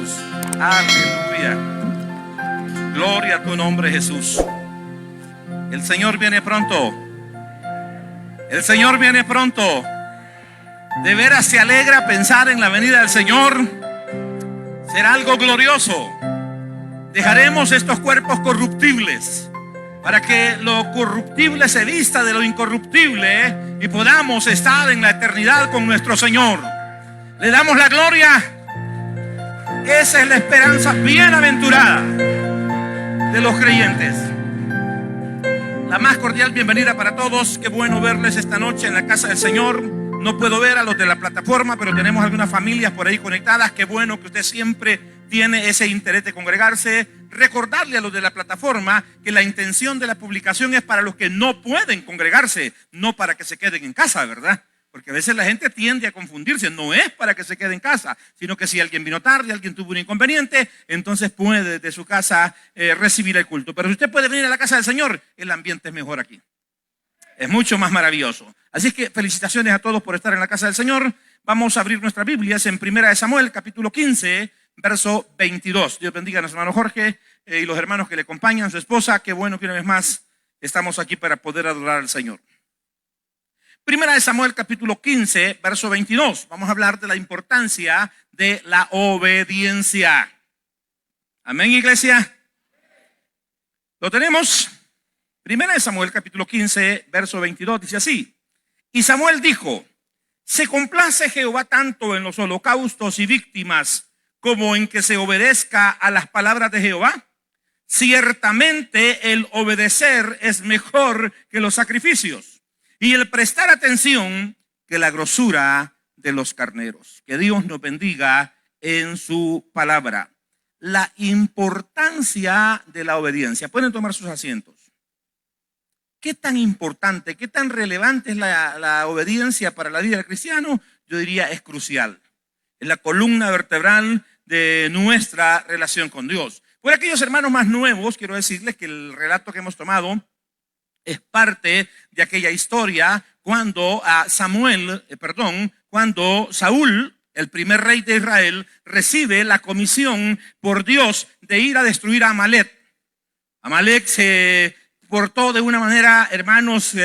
Jesús. Aleluya. Gloria a tu nombre, Jesús. El Señor viene pronto. El Señor viene pronto. De veras se alegra pensar en la venida del Señor. Será algo glorioso. Dejaremos estos cuerpos corruptibles para que lo corruptible se vista de lo incorruptible y podamos estar en la eternidad con nuestro Señor. Le damos la gloria. Esa es la esperanza bienaventurada de los creyentes. La más cordial bienvenida para todos. Qué bueno verles esta noche en la casa del Señor. No puedo ver a los de la plataforma, pero tenemos algunas familias por ahí conectadas. Qué bueno que usted siempre tiene ese interés de congregarse. Recordarle a los de la plataforma que la intención de la publicación es para los que no pueden congregarse, no para que se queden en casa, ¿verdad? Porque a veces la gente tiende a confundirse. No es para que se quede en casa, sino que si alguien vino tarde, alguien tuvo un inconveniente, entonces puede desde su casa recibir el culto. Pero si usted puede venir a la casa del Señor, el ambiente es mejor aquí. Es mucho más maravilloso. Así es que felicitaciones a todos por estar en la casa del Señor. Vamos a abrir nuestras Biblias en 1 Samuel, capítulo 15, verso 22. Dios bendiga a nuestro hermano Jorge y los hermanos que le acompañan, su esposa. Qué bueno que una vez más estamos aquí para poder adorar al Señor. 1 Samuel, capítulo 15, verso 22. Vamos a hablar de la importancia de la obediencia. Amén, iglesia. ¿Lo tenemos? 1 Samuel, capítulo 15, verso 22, dice así. Y Samuel dijo: ¿se complace Jehová tanto en los holocaustos y víctimas como en que se obedezca a las palabras de Jehová? Ciertamente el obedecer es mejor que los sacrificios, y el prestar atención que la grosura de los carneros. Que Dios nos bendiga en su palabra. La importancia de la obediencia. Pueden tomar sus asientos. ¿Qué tan importante, qué tan relevante es la obediencia para la vida del cristiano? Yo diría es crucial. Es la columna vertebral de nuestra relación con Dios. Por aquellos hermanos más nuevos, quiero decirles que el relato que hemos tomado es parte de aquella historia cuando cuando Saúl, el primer rey de Israel, recibe la comisión por Dios de ir a destruir a Amalek. Amalek se portó de una manera, hermanos,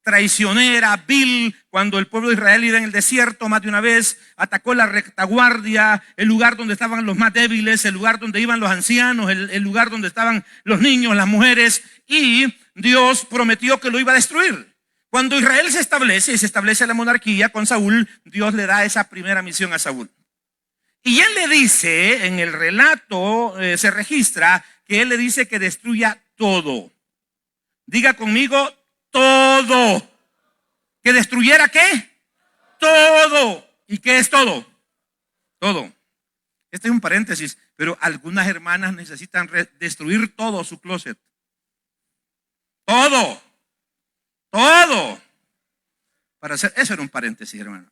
traicionera, vil, cuando el pueblo de Israel iba en el desierto más de una vez, atacó la retaguardia, el lugar donde estaban los más débiles, el lugar donde iban los ancianos, el lugar donde estaban los niños, las mujeres, y Dios prometió que lo iba a destruir. Cuando Israel se establece la monarquía con Saúl, Dios le da esa primera misión a Saúl. Y él le dice, en el relato se registra que él le dice que destruya todo. Diga conmigo, todo. ¿Que destruyera qué? Todo. ¿Y qué es todo? Todo. Este es un paréntesis, pero algunas hermanas necesitan destruir todo su closet. Todo. Todo. Eso era un paréntesis, hermano.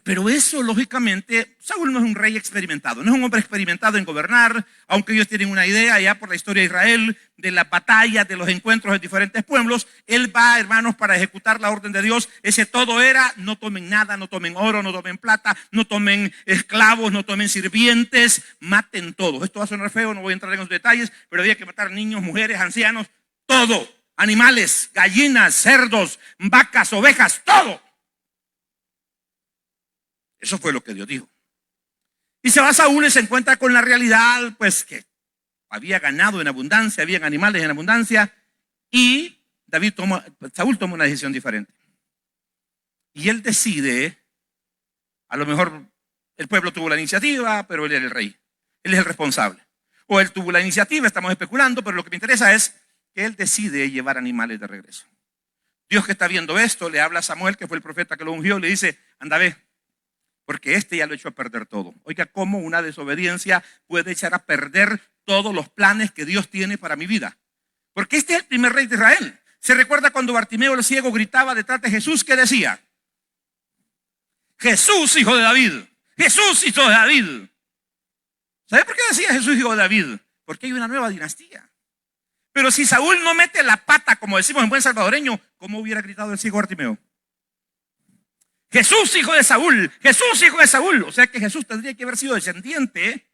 Pero eso, lógicamente, Saúl no es un rey experimentado, no es un hombre experimentado en gobernar, aunque ellos tienen una idea ya por la historia de Israel, de las batallas, de los encuentros de diferentes pueblos. Él va, hermanos, para ejecutar la orden de Dios. Ese todo era: no tomen nada, no tomen oro, no tomen plata, no tomen esclavos, no tomen sirvientes, maten todos. Esto va a sonar feo, no voy a entrar en los detalles, pero había que matar niños, mujeres, ancianos, todo, animales, gallinas, cerdos, vacas, ovejas, todo. Eso fue lo que Dios dijo. Y se va Saúl y se encuentra con la realidad, pues que había ganado en abundancia, habían animales en abundancia, y Saúl toma una decisión diferente. Y él decide, a lo mejor el pueblo tuvo la iniciativa, pero él era el rey, él es el responsable. O él tuvo la iniciativa, estamos especulando, pero lo que me interesa es que él decide llevar animales de regreso. Dios, que está viendo esto, le habla a Samuel, que fue el profeta que lo ungió, le dice: anda, ve, porque este ya lo echó a perder todo. Oiga, cómo una desobediencia puede echar a perder todos los planes que Dios tiene para mi vida. Porque este es el primer rey de Israel. ¿Se recuerda cuando Bartimeo el ciego gritaba detrás de Jesús? ¿Qué decía? Jesús, hijo de David. Jesús, hijo de David. ¿Sabe por qué decía Jesús, hijo de David? Porque hay una nueva dinastía. Pero si Saúl no mete la pata, como decimos en buen salvadoreño, ¿cómo hubiera gritado el ciego Bartimeo? Jesús, hijo de Saúl, Jesús, hijo de Saúl. O sea que Jesús tendría que haber sido descendiente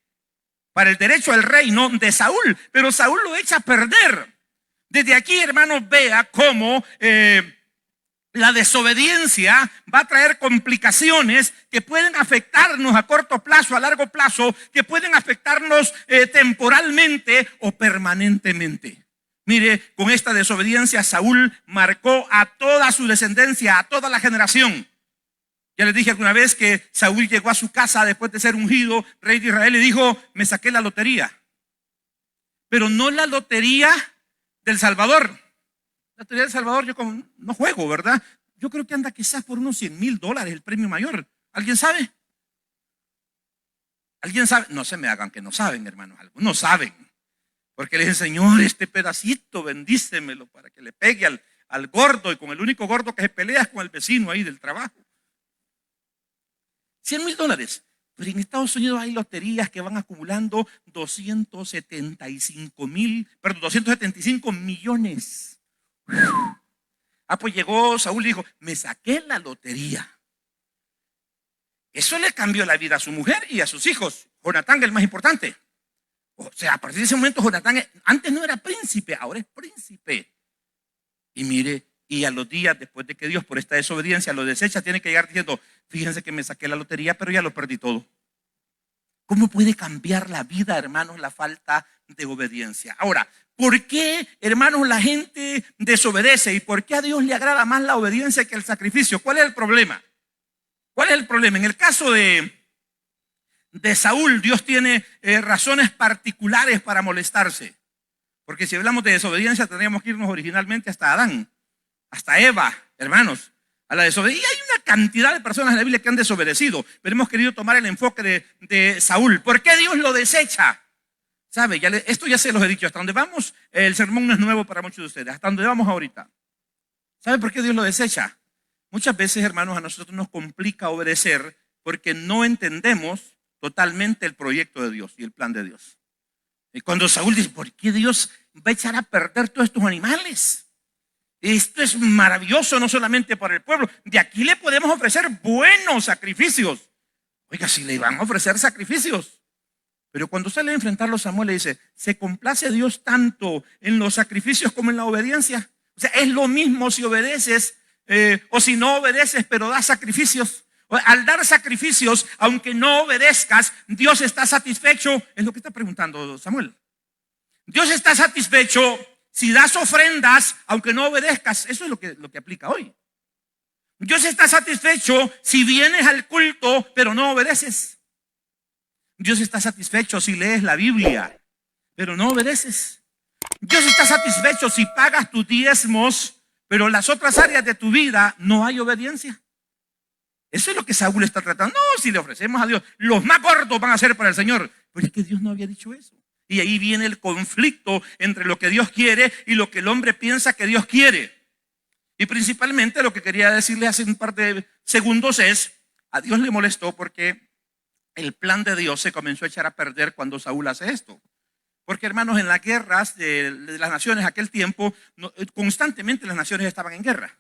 para el derecho al reino de Saúl, pero Saúl lo echa a perder. Desde aquí, hermanos, vea cómo la desobediencia va a traer complicaciones que pueden afectarnos a corto plazo, a largo plazo, que pueden afectarnos temporalmente o permanentemente. Mire, con esta desobediencia Saúl marcó a toda su descendencia, a toda la generación. Ya les dije alguna vez que Saúl llegó a su casa después de ser ungido rey de Israel y dijo: me saqué la lotería. Pero no la lotería del Salvador. La lotería del Salvador yo no juego, ¿verdad? Yo creo que anda quizás por unos $100,000 el premio mayor. ¿Alguien sabe? ¿Alguien sabe? No se me hagan que no saben, hermanos. Algunos saben. Porque le dije: Señor, este pedacito bendícemelo para que le pegue al gordo, y con el único gordo que se pelea es con el vecino ahí del trabajo. $100,000. Pero en Estados Unidos hay loterías que van acumulando 275 millones. Pues llegó Saúl y dijo: me saqué la lotería. Eso le cambió la vida a su mujer y a sus hijos. Jonatán, el más importante. O sea, a partir de ese momento Jonatán antes no era príncipe, ahora es príncipe. Y mire, y a los días después de que Dios por esta desobediencia lo desecha, tiene que llegar diciendo: fíjense que me saqué la lotería, pero ya lo perdí todo. ¿Cómo puede cambiar la vida, hermanos, la falta de obediencia? Ahora, ¿por qué, hermanos, la gente desobedece? ¿Y por qué a Dios le agrada más la obediencia que el sacrificio? ¿Cuál es el problema? ¿Cuál es el problema? En el caso de Saúl, Dios tiene razones particulares para molestarse. Porque si hablamos de desobediencia, tendríamos que irnos originalmente hasta Adán, hasta Eva, hermanos, a la desobediencia. Y hay una cantidad de personas en la Biblia que han desobedecido, pero hemos querido tomar el enfoque de Saúl. ¿Por qué Dios lo desecha? ¿Sabe? Esto ya se los he dicho. Hasta donde vamos, el sermón no es nuevo para muchos de ustedes. Hasta donde vamos ahorita. ¿Sabe por qué Dios lo desecha? Muchas veces, hermanos, a nosotros nos complica obedecer porque no entendemos totalmente el proyecto de Dios y el plan de Dios. Y cuando Saúl dice: ¿por qué Dios va a echar a perder todos estos animales? Esto es maravilloso, no solamente para el pueblo. De aquí le podemos ofrecer buenos sacrificios. Oiga, si le van a ofrecer sacrificios. Pero cuando sale a enfrentarlo, Samuel le dice: ¿se complace Dios tanto en los sacrificios como en la obediencia? O sea, es lo mismo si obedeces o si no obedeces, pero das sacrificios. Al dar sacrificios, aunque no obedezcas, Dios está satisfecho. Es lo que está preguntando Samuel. Dios está satisfecho si das ofrendas, aunque no obedezcas. Eso es lo que aplica hoy. Dios está satisfecho si vienes al culto, pero no obedeces. Dios está satisfecho si lees la Biblia, pero no obedeces. Dios está satisfecho si pagas tus diezmos, pero en las otras áreas de tu vida no hay obediencia. Eso es lo que Saúl está tratando. No, si le ofrecemos a Dios, los más gordos van a ser para el Señor. Pero es que Dios no había dicho eso. Y ahí viene el conflicto entre lo que Dios quiere y lo que el hombre piensa que Dios quiere. Y principalmente lo que quería decirle hace un par de segundos es: a Dios le molestó porque el plan de Dios se comenzó a echar a perder cuando Saúl hace esto. Porque, hermanos, en las guerras de las naciones aquel tiempo, constantemente las naciones estaban en guerra.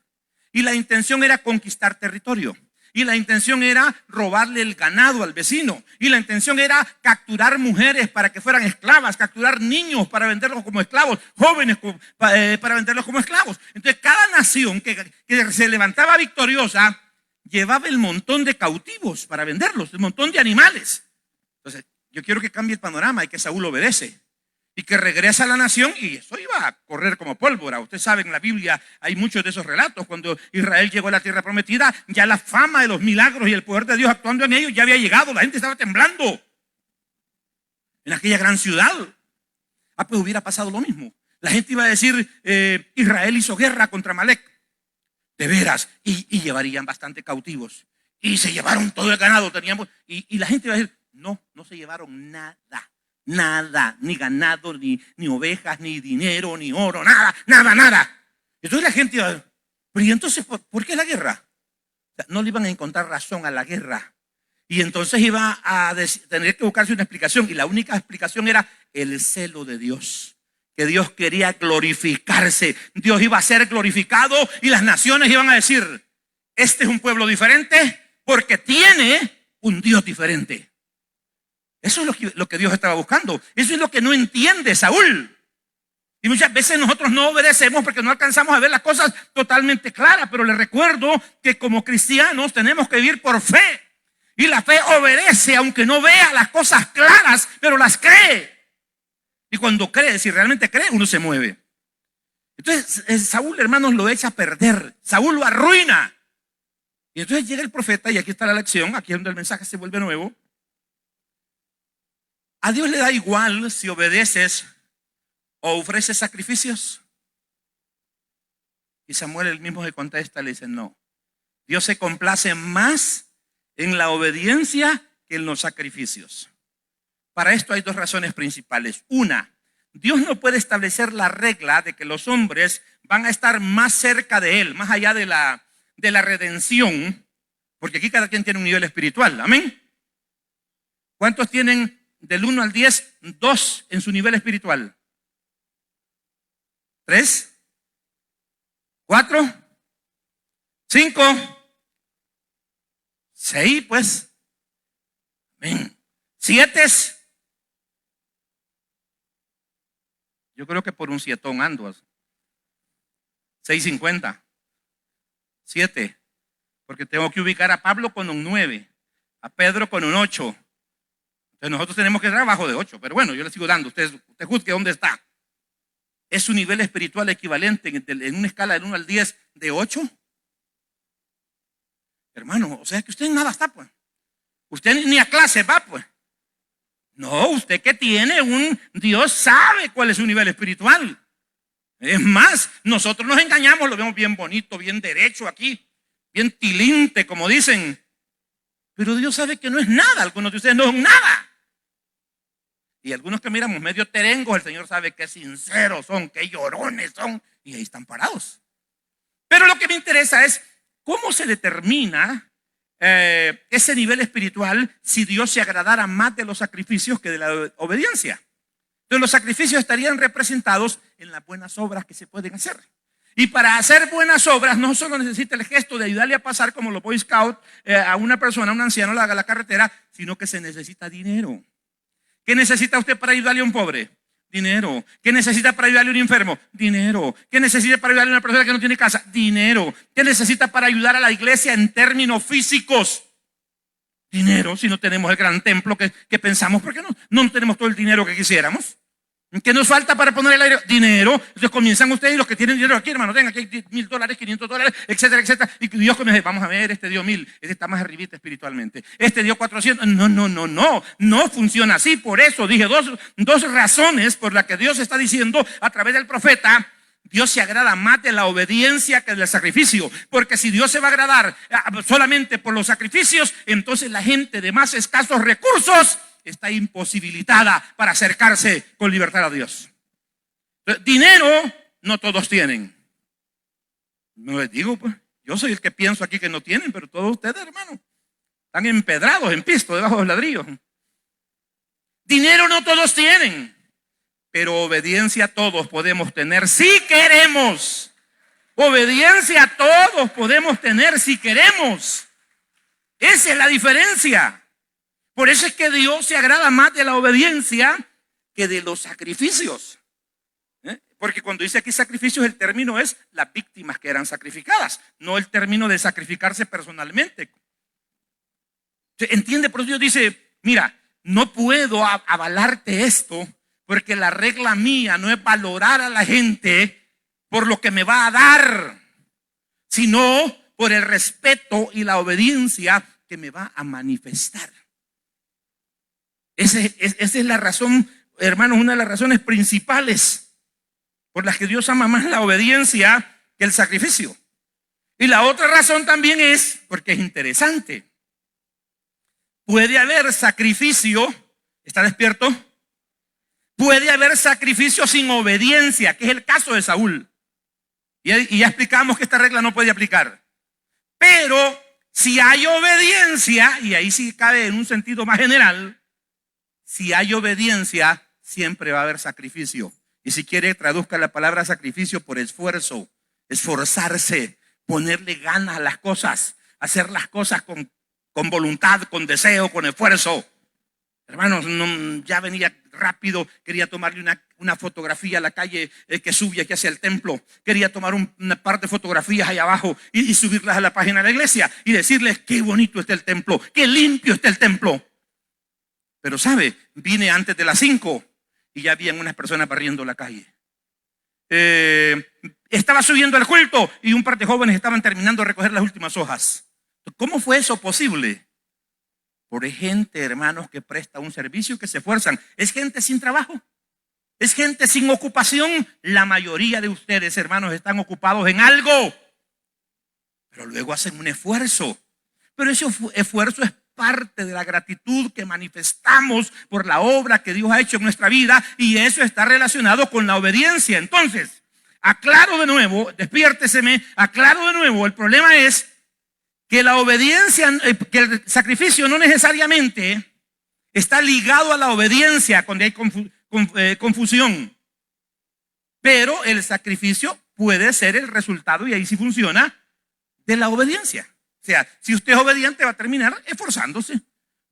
Y la intención era conquistar territorio. Y la intención era robarle el ganado al vecino. Y la intención era capturar mujeres para que fueran esclavas, capturar niños para venderlos como esclavos, jóvenes para venderlos como esclavos. Entonces, cada nación que se levantaba victoriosa llevaba el montón de cautivos para venderlos, el montón de animales. Entonces, yo quiero que cambie el panorama y que Saúl obedece. Y que regresa a la nación, y eso iba a correr como pólvora. Ustedes saben, en la Biblia hay muchos de esos relatos. Cuando Israel llegó a la tierra prometida, ya la fama de los milagros y el poder de Dios actuando en ellos ya había llegado. La gente estaba temblando en aquella gran ciudad. Pues hubiera pasado lo mismo. La gente iba a decir: Israel hizo guerra contra Amalek. De veras. Y llevarían bastante cautivos. Y se llevaron todo el ganado. Y la gente iba a decir: no se llevaron nada. Nada, ni ganado, ni ovejas, ni dinero, ni oro, nada. Entonces la gente iba: pero ¿y entonces por qué la guerra? O sea, no le iban a encontrar razón a la guerra. Y entonces iba a tener que buscarse una explicación. Y la única explicación era el celo de Dios. Que Dios quería glorificarse. Dios iba a ser glorificado y las naciones iban a decir: Este es un pueblo diferente porque tiene un Dios diferente. Eso es lo que Dios estaba buscando. Eso es lo que no entiende Saúl. Y muchas veces nosotros no obedecemos porque no alcanzamos a ver las cosas totalmente claras. Pero les recuerdo que como cristianos tenemos que vivir por fe. Y la fe obedece aunque no vea las cosas claras, pero las cree. Y cuando cree, si realmente cree, uno se mueve. Entonces Saúl, hermanos, lo echa a perder. Saúl lo arruina. Y entonces llega el profeta, y aquí está la lección, aquí es donde el mensaje se vuelve nuevo. A Dios le da igual si obedeces o ofreces sacrificios. Y Samuel el mismo se contesta, le dice, no. Dios se complace más en la obediencia que en los sacrificios. Para esto hay dos razones principales. Una, Dios no puede establecer la regla de que los hombres van a estar más cerca de Él, más allá de la redención, porque aquí cada quien tiene un nivel espiritual. Amén. ¿Cuántos tienen del 1 al 10, 2 en su nivel espiritual? 3, 4, 5, 6, pues. Amén. 7. Yo creo que por un 7 ando. 6.50. 7. Porque tengo que ubicar a Pablo con un 9, a Pedro con un 8. Entonces nosotros tenemos que estar abajo de 8. Pero bueno, yo le sigo dando. Usted juzgue dónde está. ¿Es su nivel espiritual equivalente en una escala del 1 al 10 de 8? Hermano, o sea que usted en nada está, pues. Usted ni a clase va, pues. No, usted que tiene Dios sabe cuál es su nivel espiritual. Es más, nosotros nos engañamos, lo vemos bien bonito, bien derecho aquí, bien tilinte, como dicen. Pero Dios sabe que no es nada. Algunos de ustedes no son nada. Y algunos que miramos medio terengos, el Señor sabe que sinceros son, que llorones son. Y ahí están parados. Pero lo que me interesa es cómo se determina ese nivel espiritual si Dios se agradara más de los sacrificios que de la obediencia. Entonces los sacrificios estarían representados en las buenas obras que se pueden hacer. Y para hacer buenas obras no solo necesita el gesto de ayudarle a pasar como los Boy Scouts a una persona, a un anciano a la carretera, sino que se necesita dinero. ¿Qué necesita usted para ayudarle a un pobre? Dinero. ¿Qué necesita para ayudarle a un enfermo? Dinero. ¿Qué necesita para ayudarle a una persona que no tiene casa? Dinero. ¿Qué necesita para ayudar a la iglesia en términos físicos? Dinero. Si no tenemos el gran templo que pensamos, ¿por qué no tenemos todo el dinero que quisiéramos? ¿Qué nos falta para poner el aire? Dinero. Entonces comienzan ustedes y los que tienen dinero aquí, hermano, tengan aquí $1,000, $500, etcétera, etcétera. Y Dios comienza, vamos a ver, este dio 1,000, este está más arribita espiritualmente. Este dio 400. No funciona así. Por eso dije dos razones por las que Dios está diciendo a través del profeta, Dios se agrada más de la obediencia que del sacrificio. Porque si Dios se va a agradar solamente por los sacrificios, entonces la gente de más escasos recursos está imposibilitada para acercarse con libertad a Dios. Dinero no todos tienen. No les digo, pues, yo soy el que pienso aquí que no tienen, pero todos ustedes, hermano, están empedrados en pisto, debajo de los ladrillos. Dinero no todos tienen, pero obediencia todos podemos tener si queremos. Obediencia todos podemos tener si queremos. Esa es la diferencia. Por eso es que Dios se agrada más de la obediencia que de los sacrificios. Porque cuando dice aquí sacrificios, el término es las víctimas que eran sacrificadas, no el término de sacrificarse personalmente. ¿Entiende? Por eso Dios dice, mira, no puedo avalarte esto, porque la regla mía no es valorar a la gente por lo que me va a dar, sino por el respeto y la obediencia que me va a manifestar. Esa es la razón, hermanos, una de las razones principales por las que Dios ama más la obediencia que el sacrificio. Y la otra razón también es porque es interesante. Puede haber sacrificio, ¿está despierto? Puede haber sacrificio sin obediencia, que es el caso de Saúl. Y ya explicamos que esta regla no puede aplicar. Pero si hay obediencia, y ahí sí cabe en un sentido más general, si hay obediencia, siempre va a haber sacrificio. Y si quiere, traduzca la palabra sacrificio por esfuerzo, esforzarse, ponerle ganas a las cosas, hacer las cosas con voluntad, con deseo, con esfuerzo. Hermanos, ya venía rápido, quería tomarle una fotografía a la calle que sube aquí hacia el templo. Quería tomar una par de fotografías ahí abajo y subirlas a la página de la iglesia y decirles qué bonito está el templo, qué limpio está el templo. Pero sabe, vine antes de las 5 y ya habían unas personas barriendo la calle. Estaba subiendo el culto y un par de jóvenes estaban terminando de recoger las últimas hojas. ¿Cómo fue eso posible? Por gente, hermanos, que presta un servicio, que se esfuerzan. Es gente sin trabajo, es gente sin ocupación. La mayoría de ustedes, hermanos, están ocupados en algo, pero luego hacen un esfuerzo. Pero ese esfuerzo es parte de la gratitud que manifestamos por la obra que Dios ha hecho en nuestra vida, y eso está relacionado con la obediencia. Entonces, aclaro de nuevo, despiérteseme, aclaro de nuevo, el problema es que la obediencia, que el sacrificio no necesariamente está ligado a la obediencia cuando hay confusión. Pero el sacrificio puede ser el resultado, y ahí sí funciona, de la obediencia. O sea, si usted es obediente, va a terminar esforzándose,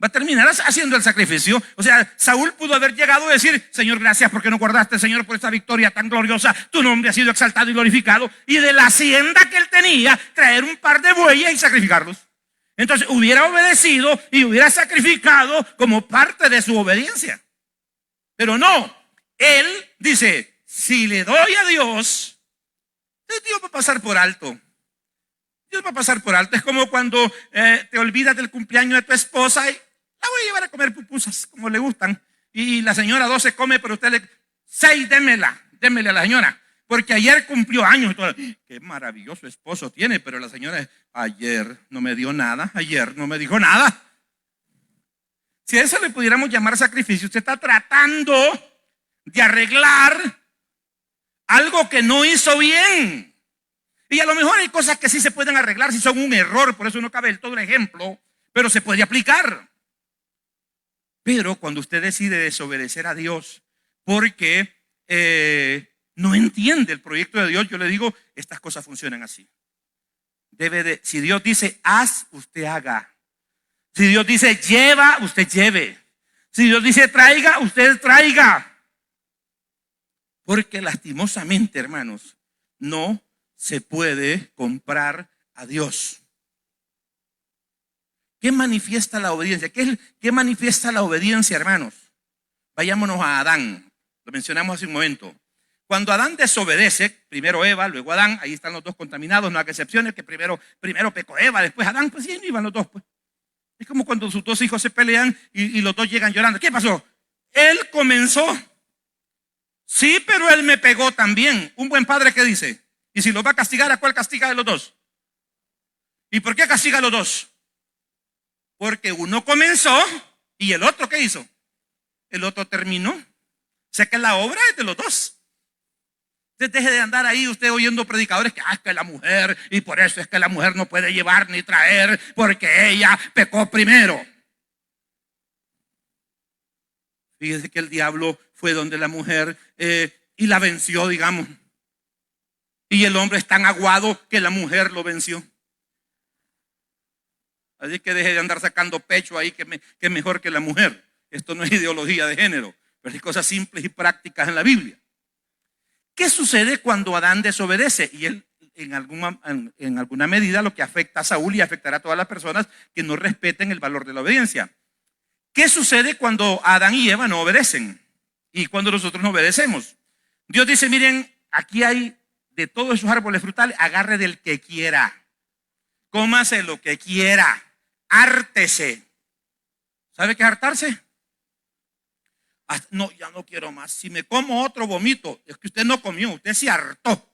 va a terminar haciendo el sacrificio. O sea, Saúl pudo haber llegado a decir: Señor, gracias porque no guardaste, Señor, por esta victoria tan gloriosa. Tu nombre ha sido exaltado y glorificado. Y de la hacienda que él tenía, traer un par de bueyes y sacrificarlos. Entonces hubiera obedecido y hubiera sacrificado como parte de su obediencia. Pero no, él dice: si le doy a Dios, Dios va a pasar por alto. Dios va a pasar por alto. Es como cuando te olvidas del cumpleaños de tu esposa y la voy a llevar a comer pupusas como le gustan. Y la señora 12 come, pero usted 6, démele a la señora. Porque ayer cumplió años. Qué maravilloso esposo tiene, pero la señora ayer no me dio nada, ayer no me dijo nada. Si a eso le pudiéramos llamar sacrificio, usted está tratando de arreglar algo que no hizo bien. Y a lo mejor hay cosas que sí se pueden arreglar si son un error, por eso no cabe del todo el ejemplo, pero se puede aplicar. Pero cuando usted decide desobedecer a Dios porque no entiende el proyecto de Dios, yo le digo, estas cosas funcionan así. Si Dios dice haz, usted haga. Si Dios dice lleva, usted lleve. Si Dios dice traiga, usted traiga. Porque lastimosamente, hermanos, no se puede comprar a Dios. ¿Qué manifiesta la obediencia? ¿Qué manifiesta la obediencia, hermanos? Vayámonos a Adán. Lo mencionamos hace un momento. Cuando Adán desobedece, primero Eva, luego Adán, ahí están los dos contaminados, no hay excepciones, que primero pecó Eva, después Adán, pues sí, iban los dos, pues. Es como cuando sus dos hijos se pelean y los dos llegan llorando. ¿Qué pasó? Él comenzó. Sí, pero él me pegó también. Un buen padre, ¿qué dice? Y si los va a castigar, ¿a cuál castiga de los dos? ¿Y por qué castiga a los dos? Porque uno comenzó y el otro, ¿qué hizo? El otro terminó. O sea que la obra es de los dos. Usted deje de andar ahí usted oyendo predicadores que es que la mujer, y por eso es que la mujer no puede llevar ni traer porque ella pecó primero. Fíjese que el diablo fue donde la mujer y la venció, digamos. Y el hombre es tan aguado que la mujer lo venció. Así que deje de andar sacando pecho ahí que es mejor que la mujer. Esto no es ideología de género, pero hay cosas simples y prácticas en la Biblia. ¿Qué sucede cuando Adán desobedece? Y él en alguna medida lo que afecta a Saúl y afectará a todas las personas que no respeten el valor de la obediencia. ¿Qué sucede cuando Adán y Eva no obedecen? Y cuando nosotros no obedecemos. Dios dice, miren, aquí hay de todos esos árboles frutales, agarre del que quiera. Cómase lo que quiera. Hártese. ¿Sabe qué es hartarse? No, ya no quiero más. Si me como otro vomito, es que usted no comió, usted se hartó.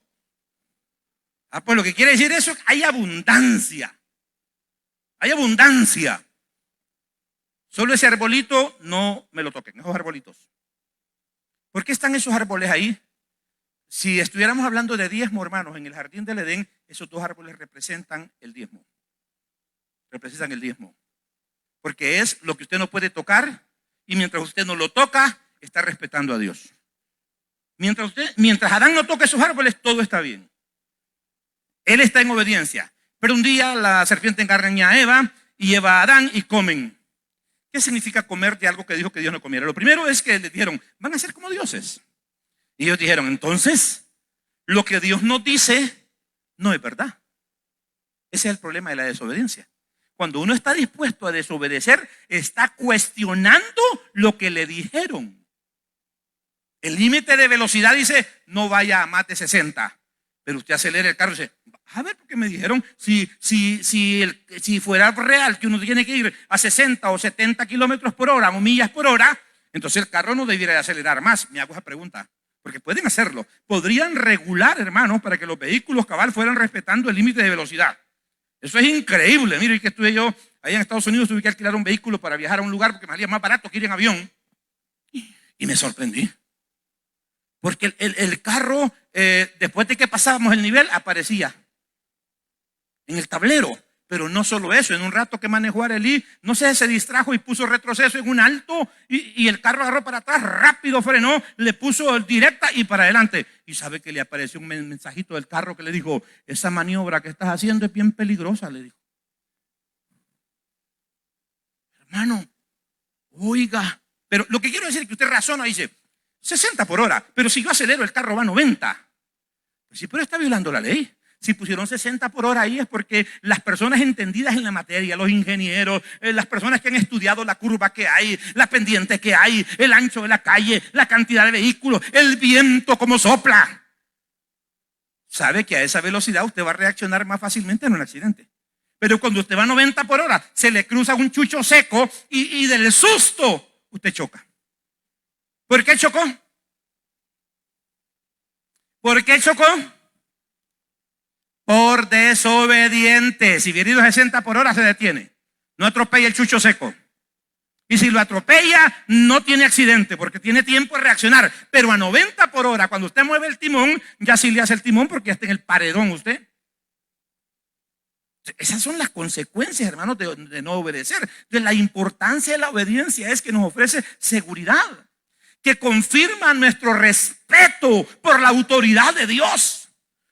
Pues lo que quiere decir eso es que hay abundancia. Hay abundancia. Solo ese arbolito no me lo toquen, esos arbolitos. ¿Por qué están esos árboles ahí? Si estuviéramos hablando de diezmo, hermanos, en el jardín del Edén, esos dos árboles representan el diezmo. Representan el diezmo. Porque es lo que usted no puede tocar y mientras usted no lo toca, está respetando a Dios. Mientras Adán no toque esos árboles, todo está bien. Él está en obediencia. Pero un día la serpiente engaña a Eva y Eva a Adán y comen. ¿Qué significa comer de algo que dijo que Dios no comiera? Lo primero es que le dijeron, van a ser como dioses. Y ellos dijeron, entonces, lo que Dios nos dice no es verdad. Ese es el problema de la desobediencia. Cuando uno está dispuesto a desobedecer, está cuestionando lo que le dijeron. El límite de velocidad dice, no vaya a más de 60. Pero usted acelera el carro y dice, a ver, porque me dijeron, si fuera real que uno tiene que ir a 60 o 70 kilómetros por hora o millas por hora, entonces el carro no debiera de acelerar más. Me hago esa pregunta, porque pueden hacerlo. Podrían regular, hermanos, para que los vehículos cabal fueran respetando el límite de velocidad. Eso es increíble. Mire, que estuve yo allá en Estados Unidos, tuve que alquilar un vehículo para viajar a un lugar porque me salía más barato que ir en avión. Y me sorprendí. Porque el carro, después de que pasábamos el nivel, aparecía en el tablero. Pero no solo eso, en un rato que manejó Arely, no sé, se distrajo y puso retroceso en un alto y el carro agarró para atrás, rápido frenó, le puso directa y para adelante. Y sabe que le apareció un mensajito del carro que le dijo, esa maniobra que estás haciendo es bien peligrosa, le dijo. Hermano, oiga, pero lo que quiero decir es que usted razona y dice, 60 por hora, pero si yo acelero el carro va a 90. Pues sí, pero está violando la ley. Si pusieron 60 por hora ahí es porque las personas entendidas en la materia, los ingenieros, las personas que han estudiado la curva que hay, la pendiente que hay, el ancho de la calle, la cantidad de vehículos, el viento como sopla. Sabe que a esa velocidad usted va a reaccionar más fácilmente en un accidente. Pero cuando usted va a 90 por hora, se le cruza un chucho seco y del susto usted choca. ¿Por qué chocó? ¿Por qué chocó? Por desobediente. Si viene a 60 por hora se detiene. No atropella el chucho seco. Y si lo atropella, no tiene accidente porque tiene tiempo de reaccionar. Pero a 90 por hora, cuando usted mueve el timón, ya sí le hace el timón porque ya está en el paredón usted. Esas son las consecuencias, hermanos, de no obedecer. De la importancia de la obediencia es que nos ofrece seguridad, que confirma nuestro respeto por la autoridad de Dios.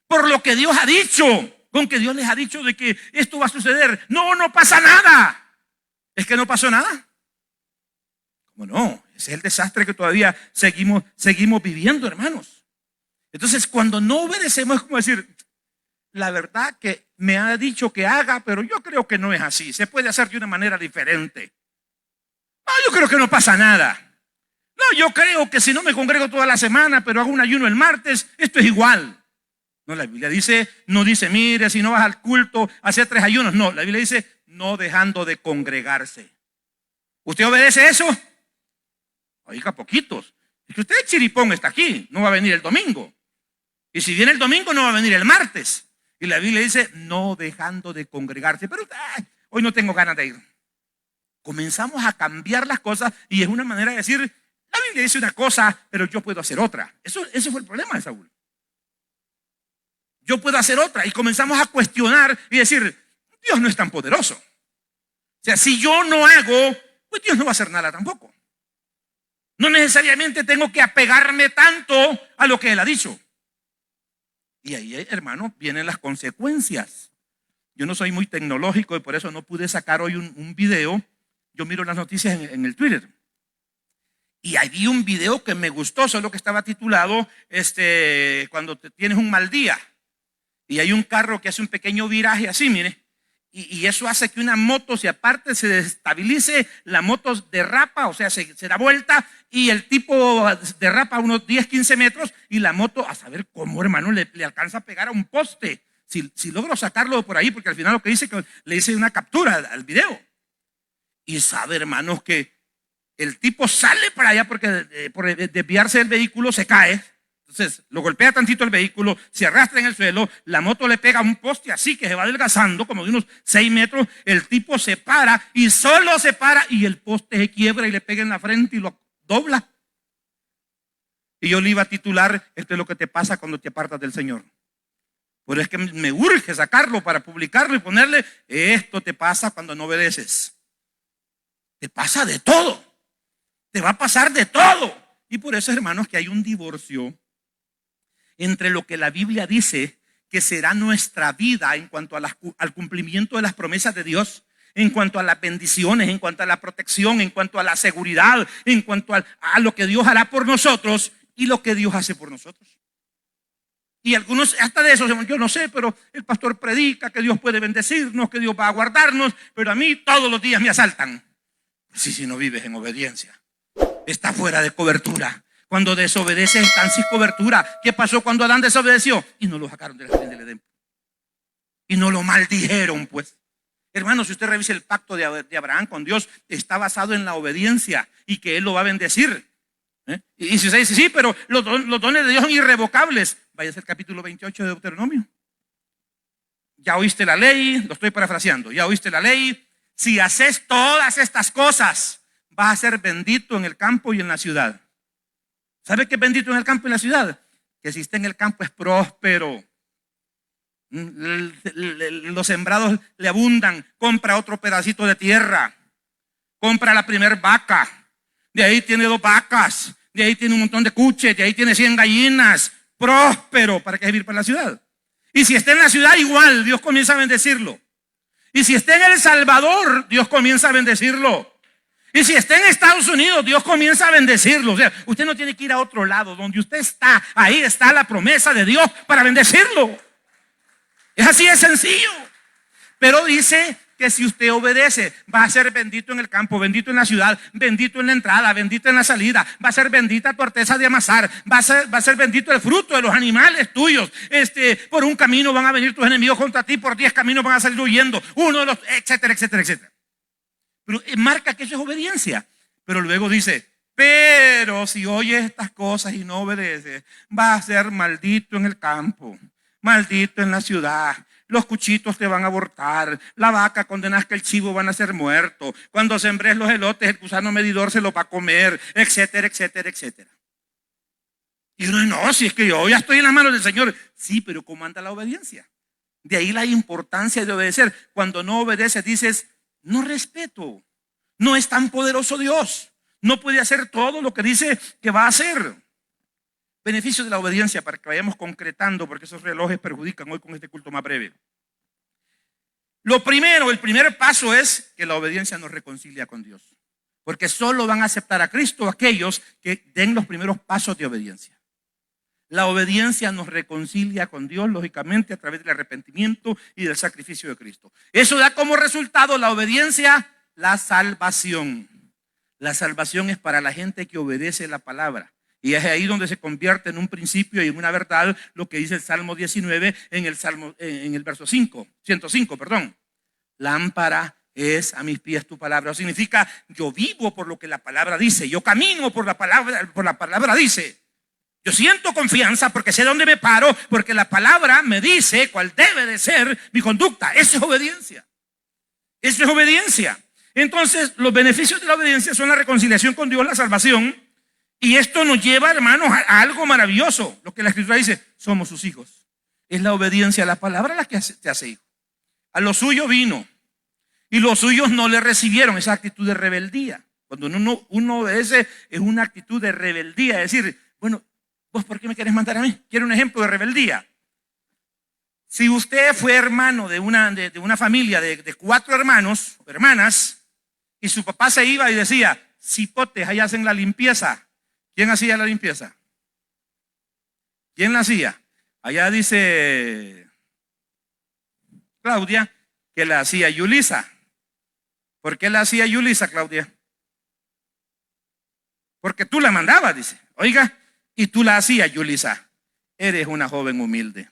Por lo que Dios ha dicho, con que Dios les ha dicho de que esto va a suceder. No pasa nada. ¿Es que no pasó nada? ¿Cómo no? Ese es el desastre que todavía seguimos viviendo, hermanos. Entonces, cuando no obedecemos es como decir, la verdad que me ha dicho que haga, pero yo creo que no es así. Se puede hacer de una manera diferente. No, yo creo que no pasa nada. No, yo creo que si no me congrego toda la semana, pero hago un ayuno el martes, esto es igual. No, la Biblia dice, no dice, mire, si no vas al culto, hacer 3 ayunos. No, la Biblia dice, no dejando de congregarse. ¿Usted obedece eso? Oiga, poquitos. Es que usted es chiripón, está aquí, no va a venir el domingo. Y si viene el domingo, no va a venir el martes. Y la Biblia dice, no dejando de congregarse. Pero hoy no tengo ganas de ir. Comenzamos a cambiar las cosas y es una manera de decir, la Biblia dice una cosa, pero yo puedo hacer otra. Ese fue el problema de Saúl. Yo puedo hacer otra. Y comenzamos a cuestionar y decir, Dios no es tan poderoso. O sea, si yo no hago, pues Dios no va a hacer nada tampoco. No necesariamente tengo que apegarme tanto a lo que Él ha dicho. Y ahí, hermano, vienen las consecuencias. Yo no soy muy tecnológico y por eso no pude sacar hoy un video. Yo miro las noticias en el Twitter. Y ahí vi un video que me gustó, solo que estaba titulado cuando tienes un mal día. Y hay un carro que hace un pequeño viraje así, mire. Y eso hace que una moto se aparte, se desestabilice, la moto derrapa, o sea, se da vuelta y el tipo derrapa unos 10, 15 metros y la moto, a saber cómo, hermano, le alcanza a pegar a un poste. Si logro sacarlo por ahí, porque al final lo que dice que le hice una captura al video. Y sabe, hermanos, que el tipo sale para allá porque por desviarse del vehículo se cae. Entonces lo golpea tantito el vehículo, se arrastra en el suelo, la moto le pega a un poste así que se va adelgazando como de unos 6 metros, el tipo se para y solo se para y el poste se quiebra y le pega en la frente y lo dobla. Y yo le iba a titular, esto es lo que te pasa cuando te apartas del Señor. Pero es que me urge sacarlo para publicarlo y ponerle, esto te pasa cuando no obedeces. Te pasa de todo, te va a pasar de todo. Y por eso, hermanos, que hay un divorcio entre lo que la Biblia dice que será nuestra vida en cuanto a al cumplimiento de las promesas de Dios, en cuanto a las bendiciones, en cuanto a la protección, en cuanto a la seguridad, en cuanto a lo que Dios hará por nosotros y lo que Dios hace por nosotros. Y algunos hasta de eso, yo no sé, pero el pastor predica que Dios puede bendecirnos, que Dios va a guardarnos, pero a mí todos los días me asaltan. Si no vives en obediencia, está fuera de cobertura. Cuando desobedeces están sin cobertura. ¿Qué pasó cuando Adán desobedeció? Y no lo sacaron del jardín del Edén. Y no lo maldijeron, pues. Hermanos, si usted revisa el pacto de Abraham con Dios, está basado en la obediencia y que Él lo va a bendecir. Y si usted dice, sí, pero los dones de Dios son irrevocables, vaya al capítulo 28 de Deuteronomio. Ya oíste la ley, lo estoy parafraseando, ya oíste la ley. Si haces todas estas cosas, vas a ser bendito en el campo y en la ciudad. ¿Sabe qué es bendito en el campo y en la ciudad? Que si está en el campo es próspero. Los sembrados le abundan. Compra otro pedacito de tierra. Compra la primer vaca. De ahí tiene 2 vacas. De ahí tiene un montón de cuches. De ahí tiene 100 gallinas. Próspero. ¿Para qué vivir para la ciudad? Y si está en la ciudad igual, Dios comienza a bendecirlo. Y si está en El Salvador, Dios comienza a bendecirlo. Y si está en Estados Unidos, Dios comienza a bendecirlo. O sea, usted no tiene que ir a otro lado. Donde usted está, ahí está la promesa de Dios para bendecirlo. Es así de sencillo. Pero dice que si usted obedece, va a ser bendito en el campo, bendito en la ciudad, bendito en la entrada, bendito en la salida. Va a ser bendita tu arteza de amasar. Va a ser bendito el fruto de los animales tuyos. Por un camino van a venir tus enemigos contra ti, por 10 caminos van a salir huyendo. Uno de los, etcétera, etcétera, etcétera. Pero marca que eso es obediencia. Pero luego dice, pero si oyes estas cosas y no obedeces, vas a ser maldito en el campo, maldito en la ciudad. Los cuchitos te van a abortar, la vaca condenas que el chivo van a ser muertos. Cuando sembres los elotes, el gusano medidor se los va a comer, etcétera, etcétera, etcétera. Y uno, no, si es que yo ya estoy en las manos del Señor. Sí, pero ¿cómo anda la obediencia? De ahí la importancia de obedecer. Cuando no obedeces, dices, no respeto, no es tan poderoso Dios, no puede hacer todo lo que dice que va a hacer. Beneficios de la obediencia para que vayamos concretando, porque esos relojes perjudican hoy con este culto más breve. Lo primero, el primer paso es que la obediencia nos reconcilia con Dios, porque solo van a aceptar a Cristo aquellos que den los primeros pasos de obediencia. La obediencia nos reconcilia con Dios, lógicamente, a través del arrepentimiento y del sacrificio de Cristo. Eso da como resultado la obediencia, la salvación. La salvación es para la gente que obedece la palabra. Y es ahí donde se convierte en un principio y en una verdad lo que dice el Salmo 19 en el verso 105, perdón. Lámpara es a mis pies tu palabra. Significa, yo vivo por lo que la palabra dice. Yo camino por la palabra dice. Yo siento confianza porque sé dónde me paro, porque la palabra me dice cuál debe de ser mi conducta. Eso es obediencia. Eso es obediencia. Entonces, los beneficios de la obediencia son la reconciliación con Dios, la salvación. Y esto nos lleva, hermanos, a algo maravilloso. Lo que la Escritura dice, somos sus hijos. Es la obediencia a la palabra la que te hace hijo. A lo suyo vino y los suyos no le recibieron. Esa actitud de rebeldía. Cuando uno obedece, es una actitud de rebeldía. Es decir, bueno, ¿vos por qué me querés mandar a mí? Quiero un ejemplo de rebeldía. Si usted fue hermano de una familia de 4 hermanos o hermanas y su papá se iba y decía, cipotes, allá hacen la limpieza. ¿Quién hacía la limpieza? ¿Quién la hacía? Allá dice Claudia que la hacía Yulisa. ¿Por qué la hacía Yulisa, Claudia? Porque tú la mandabas, dice. Oiga, y tú la hacías, Yulisa. Eres una joven humilde.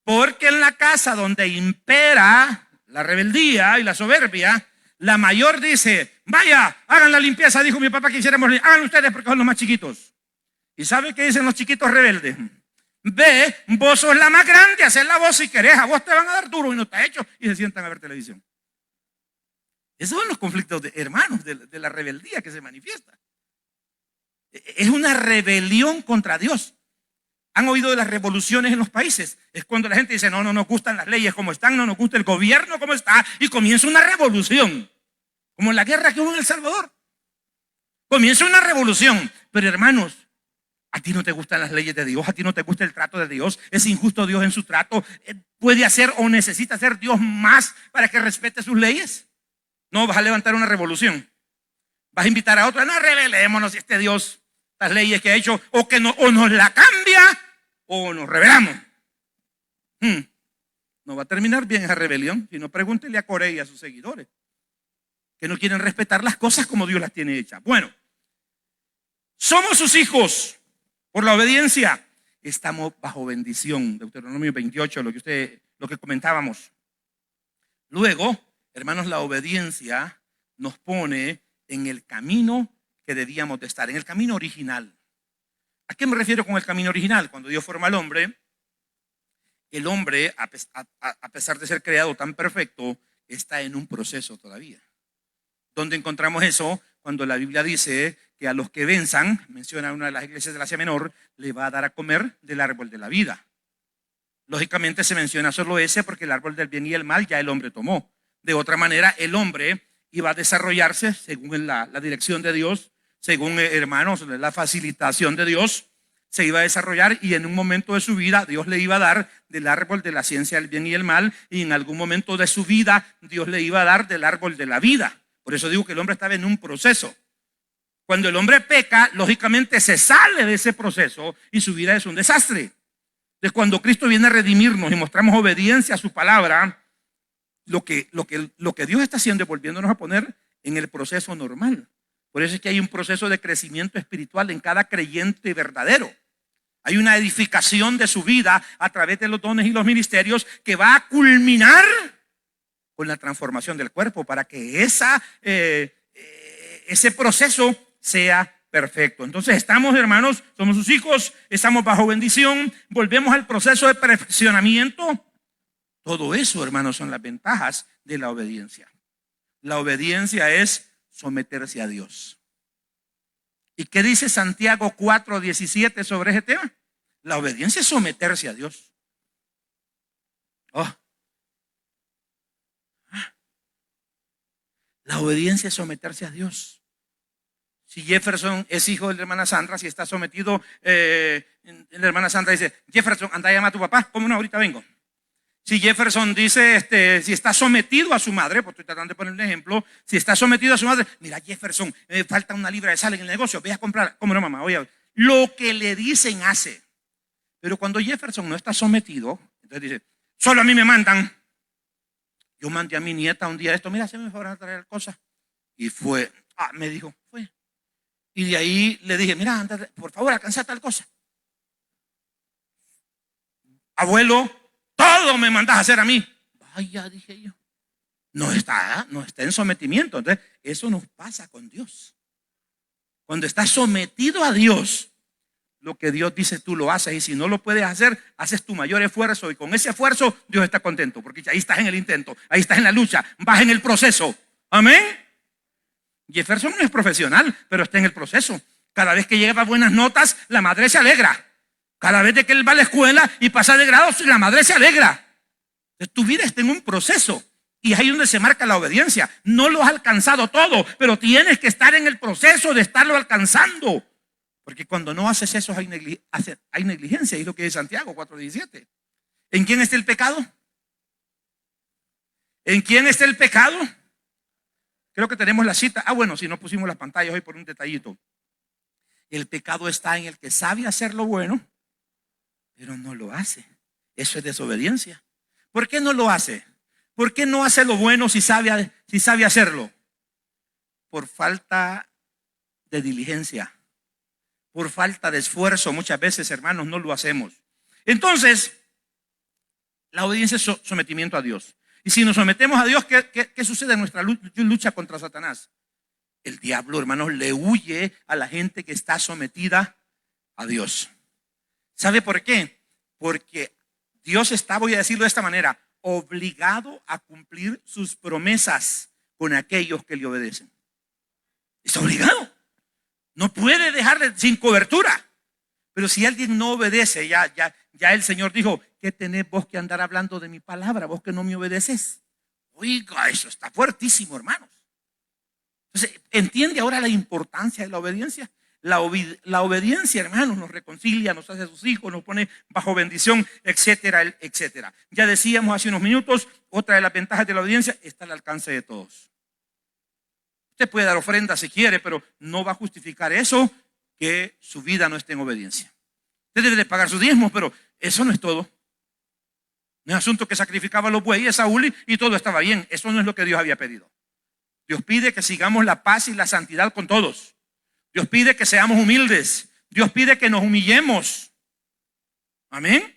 Porque en la casa donde impera la rebeldía y la soberbia, la mayor dice, vaya, hagan la limpieza, dijo mi papá que hiciéramos, hagan ustedes porque son los más chiquitos. ¿Y sabe qué dicen los chiquitos rebeldes? Ve, vos sos la más grande, haced la voz si querés, a vos te van a dar duro y no está hecho, y se sientan a ver televisión. Esos son los conflictos de hermanos, de la rebeldía que se manifiesta. Es una rebelión contra Dios. ¿Han oído de las revoluciones en los países? Es cuando la gente dice, no nos gustan las leyes como están, no nos gusta el gobierno como está, y comienza una revolución. Como en la guerra que hubo en El Salvador. Comienza una revolución. Pero hermanos, A ti no te gustan las leyes de Dios, a ti no te gusta el trato de Dios, es injusto Dios en su trato. ¿Puede hacer o necesita hacer Dios más para que respete sus leyes? No, vas a levantar una revolución. Vas a invitar a otro, no rebelémonos si este Dios, las leyes que ha hecho, o que no, o nos la cambia, o nos rebelamos. No va a terminar bien esa rebelión. Si no, pregúntele a Corey y a sus seguidores, que no quieren respetar las cosas como Dios las tiene hechas. Bueno, somos sus hijos por la obediencia. Estamos bajo bendición. Deuteronomio 28, lo que comentábamos. Luego, hermanos, la obediencia nos pone en el camino que debíamos de estar, en el camino original. ¿A qué me refiero con el camino original? Cuando Dios forma al hombre, el hombre, a pesar de ser creado tan perfecto, está en un proceso todavía. ¿Dónde encontramos eso? Cuando la Biblia dice que a los que venzan, menciona una de las iglesias del Asia Menor, le va a dar a comer del árbol de la vida. Lógicamente se menciona solo ese porque el árbol del bien y el mal ya el hombre tomó. De otra manera, el hombre iba a desarrollarse según la dirección de Dios, según, hermanos, la facilitación de Dios, se iba a desarrollar, y en un momento de su vida Dios le iba a dar del árbol de la ciencia del bien y el mal, y en algún momento de su vida Dios le iba a dar del árbol de la vida. Por eso digo que el hombre estaba en un proceso. Cuando el hombre peca, lógicamente se sale de ese proceso y su vida es un desastre. Entonces, cuando Cristo viene a redimirnos y mostramos obediencia a su palabra, lo que Dios está haciendo es volviéndonos a poner en el proceso normal. Por eso es que hay un proceso de crecimiento espiritual en cada creyente verdadero. Hay una edificación de su vida a través de los dones y los ministerios que va a culminar con la transformación del cuerpo para que ese proceso sea perfecto. Entonces estamos, hermanos, somos sus hijos, estamos bajo bendición, volvemos al proceso de perfeccionamiento. Todo eso, hermanos, son las ventajas de la obediencia. La obediencia es someterse a Dios. ¿Y qué dice Santiago 4:17 sobre ese tema? La obediencia es someterse a Dios. La obediencia es someterse a Dios. Si Jefferson es hijo de la hermana Sandra, si está sometido, la hermana Sandra dice, Jefferson, anda a llamar a tu papá, ¿cómo no? Ahorita vengo. Si Jefferson dice, si está sometido a su madre, pues estoy tratando de poner un ejemplo, si está sometido a su madre, mira Jefferson, falta una libra de sal en el negocio, ve a comprar. ¿Cómo no, mamá? Oye, lo que le dicen hace. Pero cuando Jefferson no está sometido, entonces dice, solo a mí me mandan. Yo mandé a mi nieta un día esto, mira, se me fueron a traer cosas. Y fue, me dijo, fue. Y de ahí le dije, mira, anda, por favor, alcanza tal cosa. Abuelo, todo me mandas a hacer a mí. Vaya, dije yo. No está en sometimiento. Entonces, eso nos pasa con Dios. Cuando estás sometido a Dios, lo que Dios dice tú lo haces, y si no lo puedes hacer, haces tu mayor esfuerzo, y con ese esfuerzo Dios está contento, porque ahí estás en el intento, ahí estás en la lucha, vas en el proceso. Amén. Jefferson no es profesional, pero está en el proceso. Cada vez que lleva buenas notas, la madre se alegra. Cada vez que él va a la escuela y pasa de grado, la madre se alegra. Entonces, tu vida está en un proceso, y ahí es donde se marca la obediencia. No lo has alcanzado todo, pero tienes que estar en el proceso de estarlo alcanzando. Porque cuando no haces eso hay negligencia, y es lo que dice Santiago 4:17. ¿En quién está el pecado? ¿En quién está el pecado? Creo que tenemos la cita. Bueno, si no pusimos las pantallas hoy por un detallito. El pecado está en el que sabe hacer lo bueno, pero no lo hace. Eso es desobediencia. ¿Por qué no lo hace? ¿Por qué no hace lo bueno si sabe hacerlo? Por falta de diligencia. Por falta de esfuerzo. Muchas veces, hermanos, no lo hacemos. Entonces, la obediencia es sometimiento a Dios. Y si nos sometemos a Dios, ¿qué sucede en nuestra lucha contra Satanás? El diablo, hermanos, le huye a la gente que está sometida a Dios. ¿Sabe por qué? Porque Dios está, voy a decirlo de esta manera, obligado a cumplir sus promesas con aquellos que le obedecen. Está obligado. No puede dejarle sin cobertura. Pero si alguien no obedece, ya el Señor dijo, ¿qué tenés vos que andar hablando de mi palabra? Vos que no me obedeces. Oiga, eso está fuertísimo, hermanos. Entonces, ¿entiende ahora la importancia de la obediencia? La obediencia, hermanos, nos reconcilia, nos hace sus hijos, nos pone bajo bendición, etcétera, etcétera. Ya decíamos hace unos minutos, otra de las ventajas de la obediencia está al alcance de todos. Usted puede dar ofrenda si quiere, pero no va a justificar eso que su vida no esté en obediencia. Usted debe de pagar sus diezmos, pero eso no es todo. No es asunto que sacrificaba los bueyes Saúl y todo estaba bien. Eso no es lo que Dios había pedido. Dios pide que sigamos la paz y la santidad con todos. Dios pide que seamos humildes. Dios pide que nos humillemos. Amén.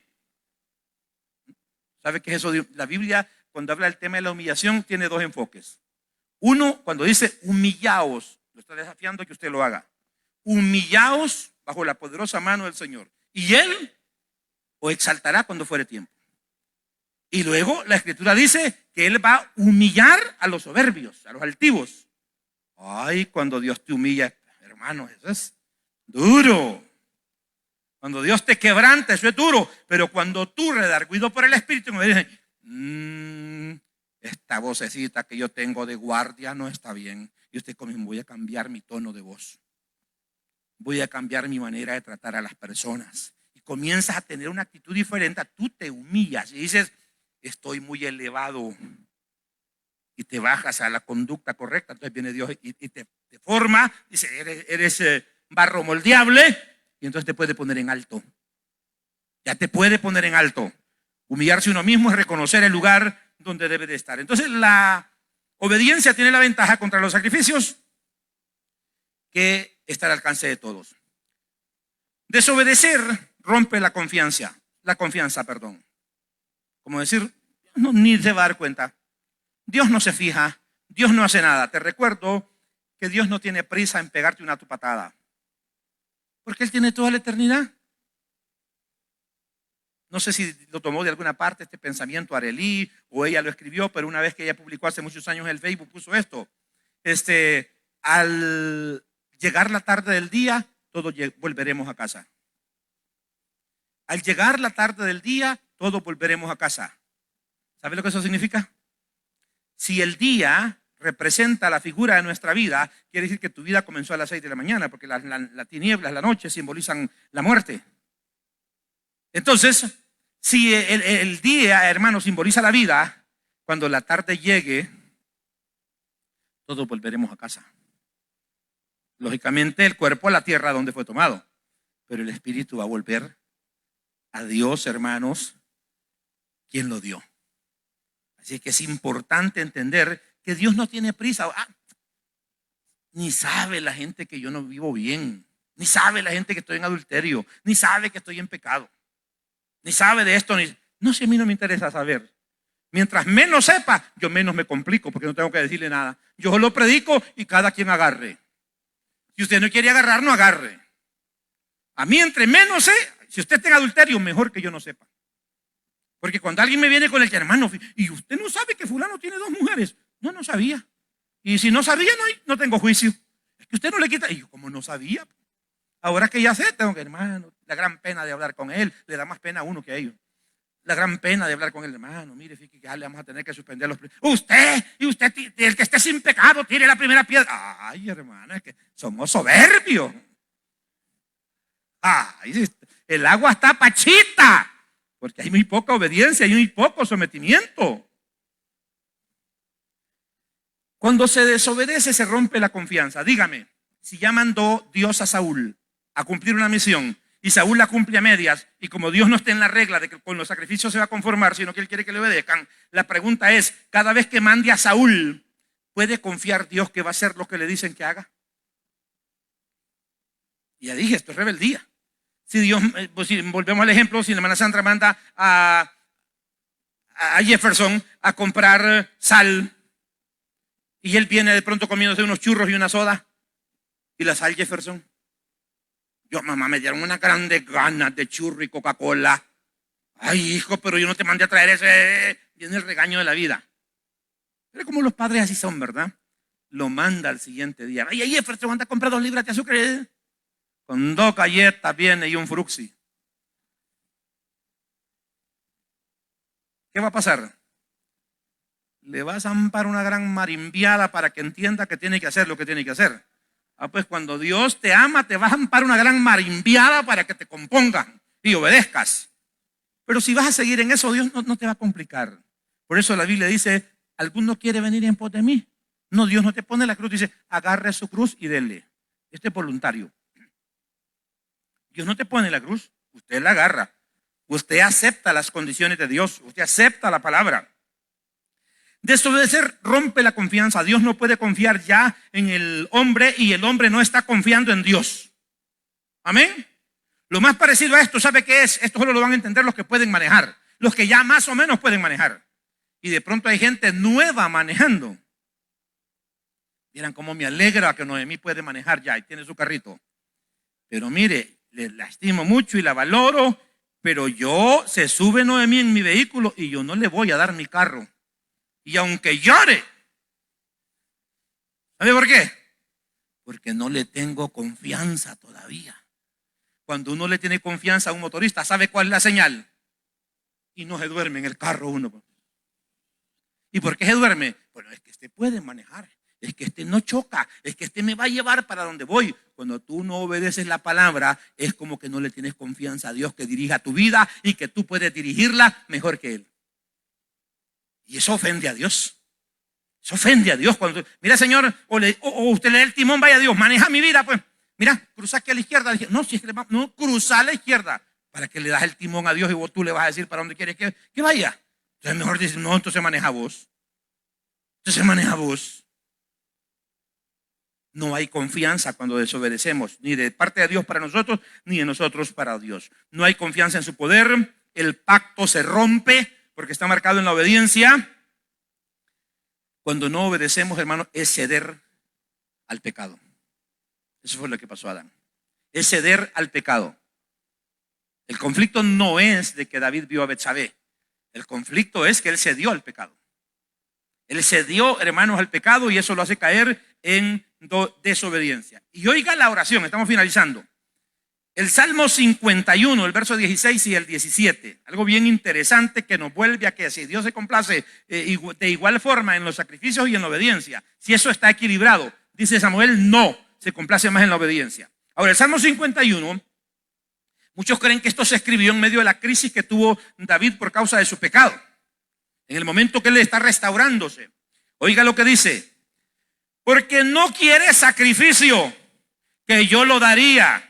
¿Sabe qué es eso? La Biblia, cuando habla del tema de la humillación, tiene dos enfoques. Uno, cuando dice humillaos, lo está desafiando que usted lo haga. Humillaos bajo la poderosa mano del Señor. Y Él os exaltará cuando fuere tiempo. Y luego la Escritura dice que Él va a humillar a los soberbios, a los altivos. Ay, cuando Dios te humilla, hermano, eso es duro. Cuando Dios te quebranta, eso es duro. Pero cuando tú, redarguido por el Espíritu, me dices, esta vocecita que yo tengo de guardia no está bien. Y usted comienza, voy a cambiar mi tono de voz. Voy a cambiar mi manera de tratar a las personas. Y comienzas a tener una actitud diferente. Tú te humillas y dices, estoy muy elevado. Y te bajas a la conducta correcta. Entonces viene Dios y te forma. Dice, eres barro moldeable. Y entonces te puede poner en alto. Ya te puede poner en alto. Humillarse uno mismo es reconocer el lugar donde debe de estar. Entonces la obediencia tiene la ventaja contra los sacrificios que está al alcance de todos. Desobedecer rompe la confianza. Como decir, no, ni se va a dar cuenta. Dios no se fija, Dios no hace nada. Te recuerdo que Dios no tiene prisa en pegarte una patada, porque Él tiene toda la eternidad. No sé si lo tomó de alguna parte este pensamiento Arelí o ella lo escribió, pero una vez que ella publicó hace muchos años en el Facebook puso esto. Al llegar la tarde del día, todos volveremos a casa. Al llegar la tarde del día, todos volveremos a casa. ¿Sabe lo que eso significa? Si el día representa la figura de nuestra vida, quiere decir que tu vida comenzó a las 6 de la mañana, porque las tinieblas, la noche simbolizan la muerte. Entonces, si el día, hermano, simboliza la vida, cuando la tarde llegue, todos volveremos a casa. Lógicamente, el cuerpo a la tierra donde fue tomado, pero el espíritu va a volver a Dios, hermanos, quien lo dio. Así que es importante entender que Dios no tiene prisa. Ni sabe la gente que yo no vivo bien, ni sabe la gente que estoy en adulterio, ni sabe que estoy en pecado, ni sabe de esto. No sé, a mí no me interesa saber. Mientras menos sepa, yo menos me complico, porque no tengo que decirle nada. Yo solo predico y cada quien agarre. Si usted no quiere agarrar, no agarre. A mí entre menos sé, si usted está en adulterio, mejor que yo no sepa. Porque cuando alguien me viene con el hermano, y usted no sabe que fulano tiene 2 mujeres. No sabía. Y si no sabía, no tengo juicio. Es que usted no le quita. Y yo, como no sabía, ahora que ya sé, tengo que, hermano, la gran pena de hablar con él, le da más pena a uno que a ellos. La gran pena de hablar con el hermano, mire, fíjate que ya le vamos a tener que suspender los. Usted, el que esté sin pecado, tire la primera piedra. Ay, hermano, es que somos soberbios. Ay, el agua está pachita, porque hay muy poca obediencia, hay muy poco sometimiento. Cuando se desobedece, se rompe la confianza. Dígame, si ya mandó Dios a Saúl a cumplir una misión, y Saúl la cumple a medias, y como Dios no está en la regla de que con los sacrificios se va a conformar, sino que Él quiere que le obedezcan, la pregunta es, cada vez que mande a Saúl, ¿puede confiar Dios que va a hacer lo que le dicen que haga? Y ya dije, esto es rebeldía. Si Dios, pues si volvemos al ejemplo, si la hermana Sandra manda a Jefferson a comprar sal, y él viene de pronto comiéndose unos churros y una soda, y la sal Jefferson. Yo, mamá, me dieron unas grandes ganas de churro y Coca-Cola. Ay, hijo, pero yo no te mandé a traer ese. Viene el regaño de la vida. Pero como los padres así son, ¿verdad? Lo manda al siguiente día. Ay, Jefferson, anda a comprar 2 libras de azúcar. Con 2 galletas viene y un fruxi. ¿Qué va a pasar? Le va a zampar una gran marimbiada para que entienda que tiene que hacer lo que tiene que hacer. Pues cuando Dios te ama, te vas a ampar una gran marimbiada para que te compongas y obedezcas. Pero si vas a seguir en eso, Dios no te va a complicar. Por eso la Biblia dice, ¿alguno quiere venir en pos de mí? No, Dios no te pone la cruz, dice, agarre su cruz y dele. Este es voluntario. Dios no te pone la cruz, usted la agarra. Usted acepta las condiciones de Dios, usted acepta la palabra. Desobedecer rompe la confianza. Dios no puede confiar ya en el hombre y el hombre no está confiando en Dios. Amén. Lo más parecido a esto, ¿sabe qué es? Esto solo lo van a entender los que pueden manejar, los que ya más o menos pueden manejar. Y de pronto hay gente nueva manejando. Vieran cómo me alegra que Noemí puede manejar ya y tiene su carrito. Pero mire, la estimo mucho y la valoro, pero se sube Noemí en mi vehículo y yo no le voy a dar mi carro. Y aunque llore, ¿sabe por qué? Porque no le tengo confianza todavía. Cuando uno le tiene confianza a un motorista, ¿sabe cuál es la señal? Y no se duerme en el carro uno. ¿Y por qué se duerme? Bueno, es que este puede manejar, es que este no choca, es que este me va a llevar para donde voy. Cuando tú no obedeces la palabra, es como que no le tienes confianza a Dios que dirija tu vida y que tú puedes dirigirla mejor que Él. Y eso ofende a Dios. Eso ofende a Dios. Cuando, mira, Señor, o usted le da el timón, vaya Dios, maneja mi vida, pues. Mira, cruza aquí a la izquierda. No, si es que no, cruza a la izquierda. ¿Para que le das el timón a Dios y tú le vas a decir para dónde quieres que vaya? Entonces mejor dice, no, entonces maneja vos. Entonces maneja vos. No hay confianza cuando desobedecemos, ni de parte de Dios para nosotros, ni de nosotros para Dios. No hay confianza en su poder. El pacto se rompe porque está marcado en la obediencia. Cuando no obedecemos, hermano, es ceder al pecado. Eso fue lo que pasó a Adán. Es ceder al pecado. El conflicto no es de que David vio a Betsabé. El conflicto es que él cedió al pecado. Él cedió, hermanos, al pecado y eso lo hace caer en desobediencia. Y oiga la oración, estamos finalizando. El Salmo 51, el verso 16 y el 17. Algo bien interesante que nos vuelve a que si Dios se complace de igual forma en los sacrificios y en la obediencia, si eso está equilibrado, dice Samuel, no, se complace más en la obediencia. Ahora, el Salmo 51, muchos creen que esto se escribió en medio de la crisis que tuvo David por causa de su pecado. En el momento que él está restaurándose. Oiga lo que dice. Porque no quiere sacrificio, que yo lo daría.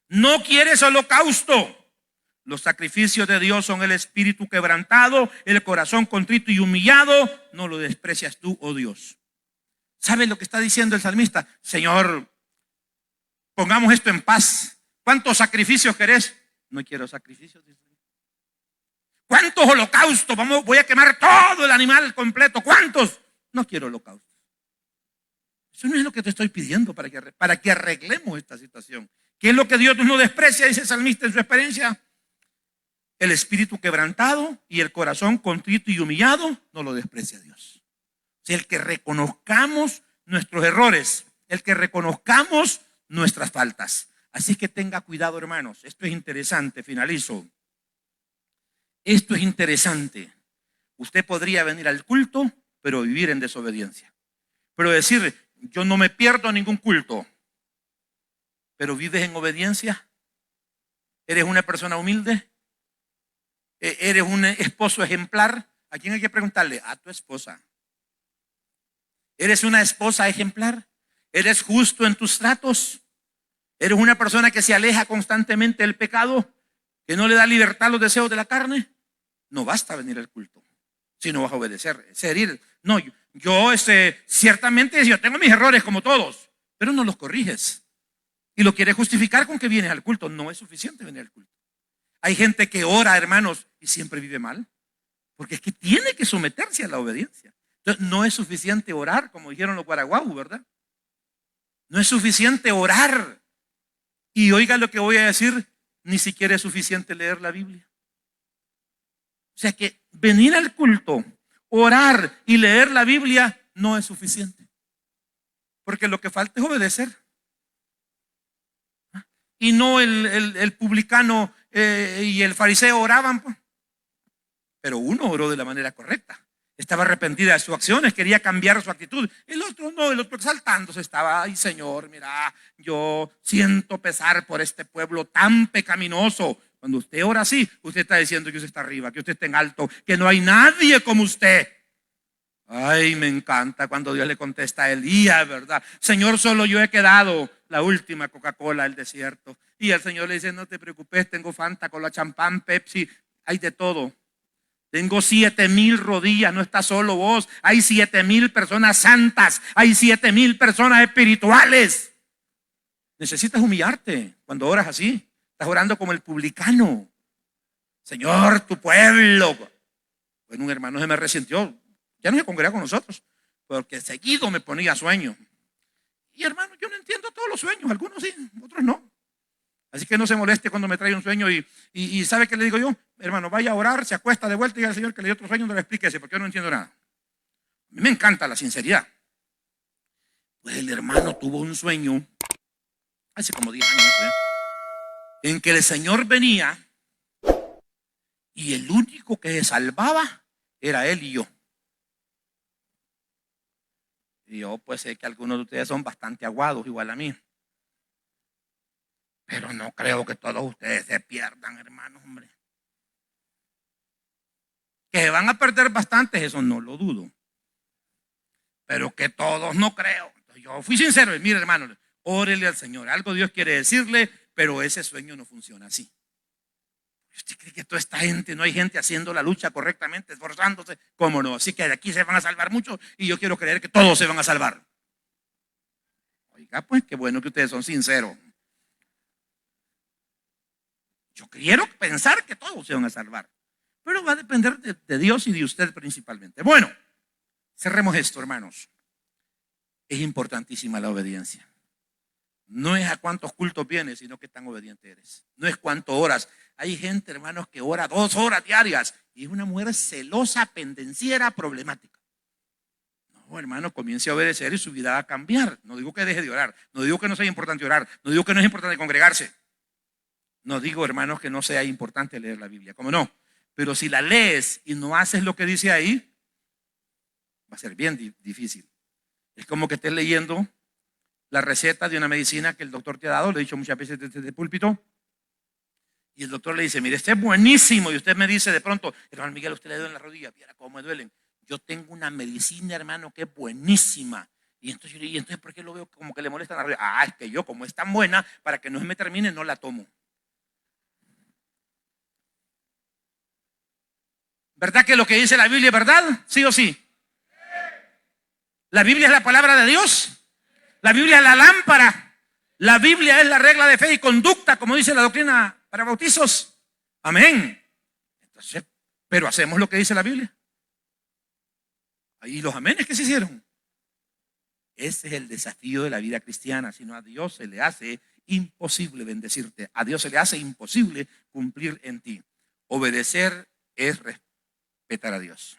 No quieres holocausto. Los sacrificios de Dios son el espíritu quebrantado, el corazón contrito y humillado. No lo desprecias tú, oh Dios. ¿Sabe lo que está diciendo el salmista? Señor, pongamos esto en paz. ¿Cuántos sacrificios querés? No quiero sacrificios. ¿Cuántos holocaustos? Voy a quemar todo el animal completo. ¿Cuántos? No quiero holocaustos. Eso no es lo que te estoy pidiendo para que arreglemos esta situación. ¿Qué es lo que Dios no desprecia? Dice el salmista en su experiencia. El espíritu quebrantado y el corazón contrito y humillado no lo desprecia Dios. O sea, el que reconozcamos nuestros errores, el que reconozcamos nuestras faltas. Así que tenga cuidado, hermanos. Esto es interesante, finalizo. Esto es interesante. Usted podría venir al culto, pero vivir en desobediencia. Pero decir, yo no me pierdo ningún culto, pero vives en obediencia. ¿Eres una persona humilde? ¿Eres un esposo ejemplar? ¿A quién hay que preguntarle? A tu esposa. ¿Eres una esposa ejemplar? ¿Eres justo en tus tratos? ¿Eres una persona que se aleja constantemente del pecado? ¿Que no le da libertad a los deseos de la carne? No basta venir al culto si no vas a obedecer. No, ciertamente yo tengo mis errores como todos, pero no los corriges. Y lo quieres justificar con que vienes al culto. No es suficiente venir al culto. Hay gente que ora, hermanos, y siempre vive mal. Porque es que tiene que someterse a la obediencia. Entonces, no es suficiente orar, como dijeron los guaraguau, ¿verdad? No es suficiente orar. Y oiga lo que voy a decir, ni siquiera es suficiente leer la Biblia. O sea que venir al culto, orar y leer la Biblia no es suficiente. Porque lo que falta es obedecer. Y no el publicano y el fariseo oraban, pues. Pero uno oró de la manera correcta. Estaba arrepentida de sus acciones, quería cambiar su actitud. El otro no, el otro exaltándose estaba. Ay, Señor, mira, yo siento pesar por este pueblo tan pecaminoso. Cuando usted ora así, usted está diciendo que usted está arriba, que usted está en alto, que no hay nadie como usted. Ay, me encanta cuando Dios le contesta a Elías, ¿verdad? Señor, solo yo he quedado, la última Coca-Cola del desierto. Y el Señor le dice, no te preocupes, tengo Fanta, Cola, champán, Pepsi, hay de todo. Tengo 7,000 rodillas, no estás solo vos. Hay 7,000 personas santas, hay 7,000 personas espirituales. Necesitas humillarte cuando oras así. Estás orando como el publicano. Señor, tu pueblo. Bueno, un hermano se me resintió. Ya no se congrega con nosotros, porque seguido me ponía sueño. Y hermano, yo no entiendo todos los sueños. Algunos sí, otros no. Así que no se moleste cuando me trae un sueño y ¿sabe qué le digo yo? Hermano, vaya a orar, se acuesta de vuelta y diga al Señor que le dio otro sueño, no le explique ese, porque yo no entiendo nada. A mí me encanta la sinceridad. Pues el hermano tuvo un sueño, hace como 10 años, en que el Señor venía y el único que se salvaba era él y yo. Y yo pues sé que algunos de ustedes son bastante aguados, igual a mí. Pero no creo que todos ustedes se pierdan, hermanos, hombre. Que se van a perder bastantes, eso no lo dudo. Pero que todos no creo. Entonces, yo fui sincero, mire hermano, órele al Señor. Algo Dios quiere decirle, pero ese sueño no funciona así. ¿Usted cree que toda esta gente, no hay gente haciendo la lucha correctamente, esforzándose? ¿Cómo no? Así que de aquí se van a salvar muchos y yo quiero creer que todos se van a salvar. Oiga, pues qué bueno que ustedes son sinceros. Yo quiero pensar que todos se van a salvar, pero va a depender de Dios y de usted principalmente. Bueno, cerremos esto, hermanos. Es importantísima la obediencia. No es a cuántos cultos vienes, sino qué tan obediente eres. No es cuántas horas. Hay gente, hermanos, que ora 2 horas diarias y es una mujer celosa, pendenciera, problemática. No, hermano, comience a obedecer y su vida va a cambiar. No digo que deje de orar, no digo que no sea importante orar, no digo que no es importante congregarse. No digo, hermanos, que no sea importante leer la Biblia, ¿cómo no? Pero si la lees y no haces lo que dice ahí, va a ser bien difícil. Es como que estés leyendo la receta de una medicina que el doctor te ha dado, le he dicho muchas veces desde el púlpito, y el doctor le dice, mire, este es buenísimo, y usted me dice de pronto, hermano Miguel, usted le duele en la rodilla, mira cómo me duelen. Yo tengo una medicina, hermano, que es buenísima. Y entonces, ¿por qué lo veo como que le molesta la rodilla? Ah, es que yo, como es tan buena, para que no se me termine, no la tomo. ¿Verdad que lo que dice la Biblia es verdad? ¿Sí o sí? La Biblia es la palabra de Dios. La Biblia es la lámpara. La Biblia es la regla de fe y conducta, como dice la doctrina para bautizos. Amén. Entonces, pero hacemos lo que dice la Biblia. ¿Y los amenes que se hicieron? Ese es el desafío de la vida cristiana. Si no, a Dios se le hace imposible bendecirte. A Dios se le hace imposible cumplir en ti. Obedecer es respetar a Dios.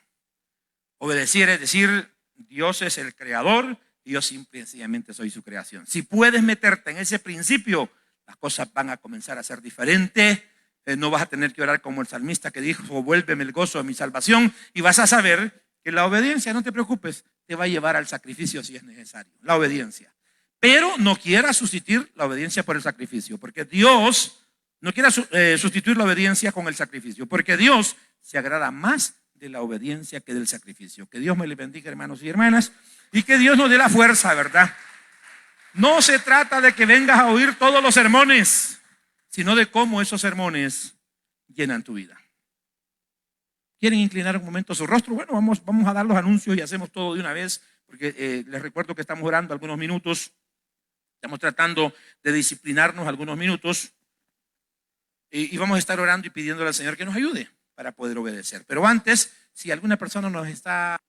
Obedecer es decir, Dios es el creador y yo simplemente soy su creación. Si puedes meterte en ese principio, las cosas van a comenzar a ser diferentes. No vas a tener que orar como el salmista que dijo, vuélveme el gozo de mi salvación, y vas a saber que la obediencia, no te preocupes, te va a llevar al sacrificio si es necesario. La obediencia. Pero no quieras sustituir la obediencia por el sacrificio, porque Dios no quiera sustituir la obediencia con el sacrificio, porque Dios se agrada más de la obediencia que del sacrificio. Que Dios me le bendiga, hermanos y hermanas, y que Dios nos dé la fuerza, ¿verdad? No se trata de que vengas a oír todos los sermones, sino de cómo esos sermones llenan tu vida. ¿Quieren inclinar un momento su rostro? Bueno, vamos a dar los anuncios y hacemos todo de una vez, porque les recuerdo que estamos orando algunos minutos. Estamos tratando de disciplinarnos algunos minutos y vamos a estar orando y pidiéndole al Señor que nos ayude para poder obedecer. Pero antes, si alguna persona nos está